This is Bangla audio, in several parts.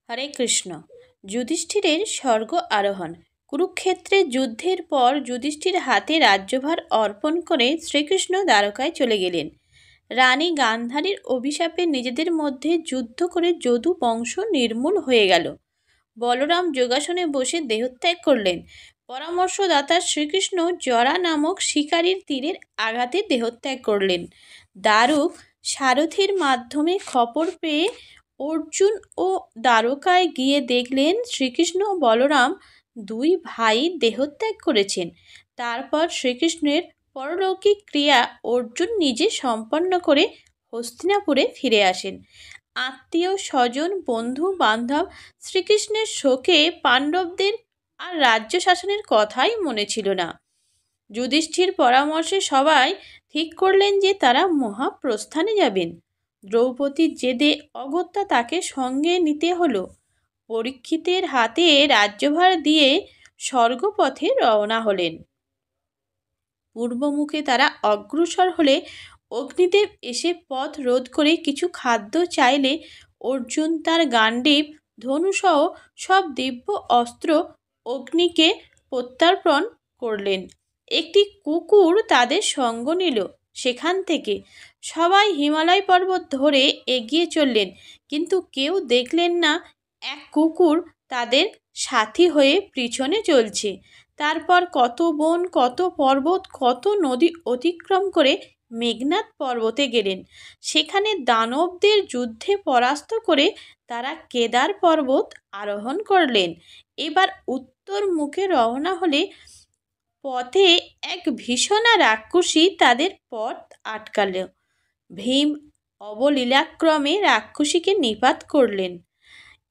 হরে কৃষ্ণ। যুধিষ্ঠিরের স্বর্গ আরোহণ। কুরুক্ষেত্রে যুদ্ধের পর যুধিষ্ঠির হাতে রাজ্যভার অর্পণ করে শ্রীকৃষ্ণ দ্বারকায় চলে গেলেন। রানী গান্ধারীর অভিশাপে নিজেদের মধ্যে যুদ্ধ করে যদু বংশ নির্মূল হয়ে গেল। বলরাম যোগাসনে বসে দেহত্যাগ করলেন। পরামর্শদাতা শ্রীকৃষ্ণ জরা নামক শিকারীর তীরের আঘাতে দেহত্যাগ করলেন। দারুক সারথির মাধ্যমে খবর পেয়ে অর্জুন ও দ্বারকায় গিয়ে দেখলেন শ্রীকৃষ্ণ ও বলরাম দুই ভাই দেহত্যাগ করেছেন। তারপর শ্রীকৃষ্ণের পরলৌকিক ক্রিয়া অর্জুন নিজে সম্পন্ন করে হস্তিনাপুরে ফিরে আসেন। আত্মীয় স্বজন বন্ধু বান্ধব শ্রীকৃষ্ণের শোকে পাণ্ডবদের আর রাজ্য শাসনের কথাই মনে ছিল না। যুধিষ্ঠির পরামর্শে সবাই ঠিক করলেন যে তারা মহাপ্রস্থানে যাবেন। দ্রৌপদীর জেদে অগত্যা তাকে সঙ্গে নিতে হলো। পরীক্ষিতের হাতে রাজ্যভার দিয়ে স্বর্গপথে রওনা হলেন। পূর্বমুখে তারা অগ্রসর হলে অগ্নিদেব এসে পথ রোধ করে কিছু খাদ্য চাইলে অর্জুন তার গান্ডীব ধনুসহ সব দিব্য অস্ত্র অগ্নিকে প্রত্যর্পণ করলেন। একটি কুকুর তাদের সঙ্গ নিল। সেখান থেকে সবাই হিমালয় পর্বত ধরে এগিয়ে চললেন, কিন্তু কেউ দেখলেন না এক কুকুর তাদের সাথী হয়ে পিছনে চলছে। তারপর কত বন, কত পর্বত, কত নদী অতিক্রম করে মেঘনাদ পর্বতে গেলেন। সেখানে দানবদের যুদ্ধে পরাস্ত করে তারা কেদার পর্বত আরোহণ করলেন। এবার উত্তর মুখে রওনা হলে পথে এক ভীষণা রাক্ষসী তাদের পথ আটকাল। ভীম অবলীলাক্রমে রাক্ষসীকে নিপাত করলেন।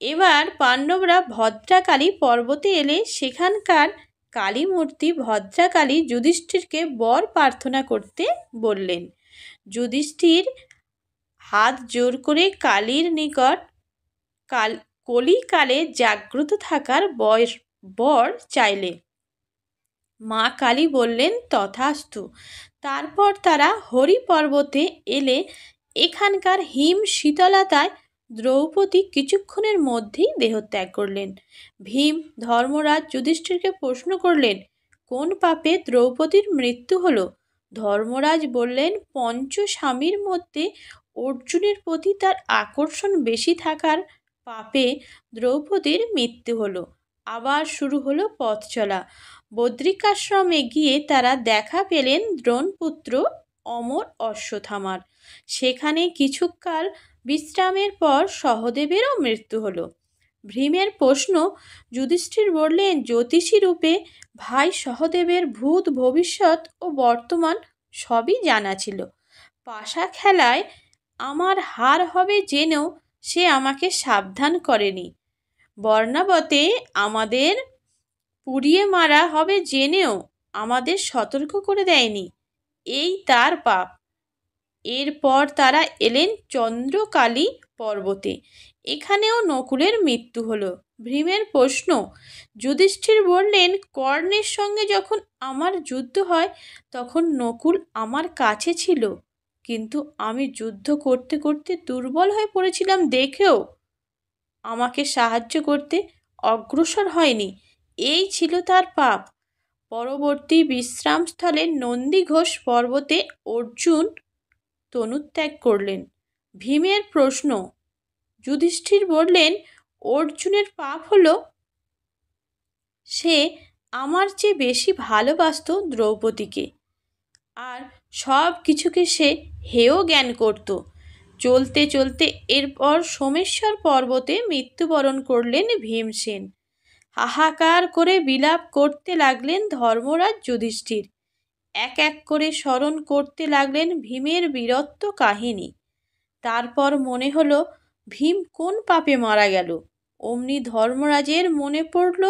এবার পাণ্ডবরা ভদ্রাকালী পর্বতে এলে সেখানকার কালীমূর্তি ভদ্রাকালী যুধিষ্ঠিরকে বর প্রার্থনা করতে বললেন। যুধিষ্ঠির হাত জোর করে কালীর নিকট কলিকালে জাগ্রত থাকার বর চাইলে মা কালী বললেন তথাস্তু। তারপর তারা হরি পর্বতে এলে এখানকার হিম শীতলতায় দ্রৌপদী কিছুক্ষণের মধ্যেই দেহত্যাগ করলেন। ভীম ধর্মরাজ যুধিষ্ঠিরকে প্রশ্ন করলেন, কোন পাপে দ্রৌপদীর মৃত্যু হলো? ধর্মরাজ বললেন, পঞ্চস্বামীর মধ্যে অর্জুনের প্রতি তার আকর্ষণ বেশি থাকার পাপে দ্রৌপদীর মৃত্যু হলো। আবার শুরু হলো পথ চলা। বদ্রিকাশ্রমে গিয়ে তারা দেখা পেলেন দ্রোণপুত্র অমর অশ্বত্থামার। সেখানে কিছুকাল বিশ্রামের পর সহদেবেরও মৃত্যু হলো। ভীমের প্রশ্ন, যুধিষ্ঠির বললেন, জ্যোতিষী রূপে ভাই সহদেবের ভূত ভবিষ্যৎ ও বর্তমান সবই জানা ছিল। পাশা খেলায় আমার হার হবে জেনেও সে আমাকে সাবধান করেনি। বর্ণাবতে আমাদের পুড়িয়ে মারা হবে জেনেও আমাদের সতর্ক করে দেয়নি। এই তার পাপ। এরপর তারা এলেন চন্দ্রকালী পর্বতে। এখানেও নকুলের মৃত্যু হলো। ভীমের প্রশ্ন, যুধিষ্ঠির বললেন, কর্ণের সঙ্গে যখন আমার যুদ্ধ হয় তখন নকুল আমার কাছে ছিল, কিন্তু আমি যুদ্ধ করতে করতে দুর্বল হয়ে পড়েছিলাম দেখেও আমাকে সাহায্য করতে অগ্রসর হয়নি। এই ছিল তার পাপ। পরবর্তী বিশ্রামস্থলে নন্দীঘোষ পর্বতে অর্জুন তনুত্যাগ করলেন। ভীমের প্রশ্ন, যুধিষ্ঠির বললেন, অর্জুনের পাপ হলো সে আমার চেয়ে বেশি ভালোবাসত দ্রৌপদীকে, আর সব কিছুকে সে হেয় জ্ঞান করত। চলতে চলতে এরপর সোমেশ্বর পর্বতে মৃত্যুবরণ করলেন ভীমসেন। হাহাকার করে বিলাপ করতে লাগলেন ধর্মরাজ যুধিষ্ঠির। এক এক করে স্মরণ করতে লাগলেন ভীমের বীরত্ব কাহিনী। তারপর মনে হলো ভীম কোন পাপে মারা গেল। অমনি ধর্মরাজের মনে পড়ল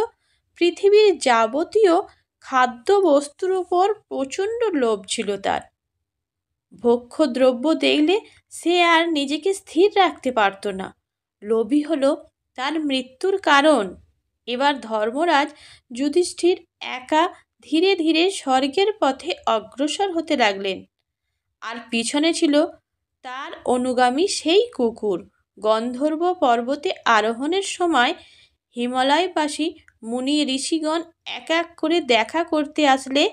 পৃথিবীর যাবতীয় খাদ্যবস্তুর উপর প্রচণ্ড লোভ ছিল তার। ভক্ষ্যদ্রব্য দেখলে সে আর নিজেকে স্থির রাখতে পারত না। লোভই হলো তার মৃত্যুর কারণ। এবার ধর্মরাজ যুধিষ্ঠির একা ধীরে ধীরে স্বর্গের পথে অগ্রসর হতে লাগলেন, আর পিছনে ছিল তার অনুগামী সেই কুকুর। গন্ধর্ব পর্বতে আরোহণের সময় হিমালয়বাসী মুনি ঋষিগণ এক এক করে দেখা করতে আসলে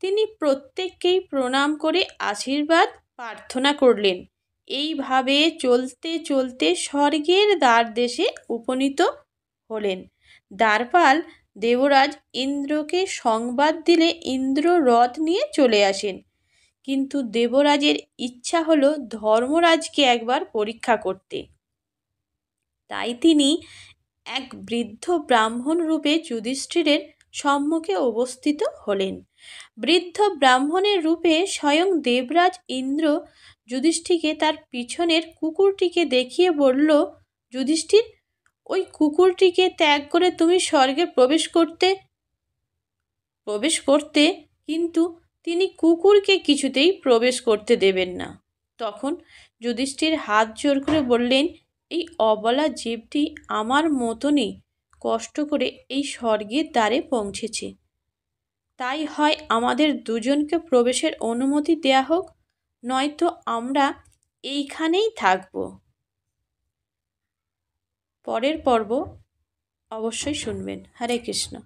তিনি প্রত্যেককেই প্রণাম করে আশীর্বাদ প্রার্থনা করলেন। এইভাবে চলতে চলতে স্বর্গের দ্বারদেশে উপনীত হলেন। দ্বারপাল দেবরাজ ইন্দ্রকে সংবাদ দিলে ইন্দ্র রথ নিয়ে চলে আসেন। কিন্তু দেবরাজের ইচ্ছা হলো ধর্মরাজকে একবার পরীক্ষা করতে। তাই তিনি এক বৃদ্ধ ব্রাহ্মণ রূপে যুধিষ্ঠিরের সম্মুখে উপস্থিত হলেন। বৃদ্ধ ব্রাহ্মণের রূপে স্বয়ং দেবরাজ ইন্দ্র যুধিষ্ঠিরকে তার পিছনের কুকুরটিকে দেখিয়ে বলল, যুধিষ্ঠির, ওই কুকুরটিকে ত্যাগ করে তুমি স্বর্গে প্রবেশ করতে, কিন্তু তিনি কুকুরকে কিছুতেই প্রবেশ করতে দেবেন না। তখন যুধিষ্ঠির হাত জোর করে বললেন, এই অবলা জীবটি আমার মতনই কষ্ট করে এই স্বর্গের দ্বারে পৌঁছেছে, তাই হয় আমাদের দুজনকে প্রবেশের অনুমতি দেয়া হোক, নয়তো আমরা এইখানেই থাকব। পরের পর্ব অবশ্যই শুনবেন। হরে কৃষ্ণ।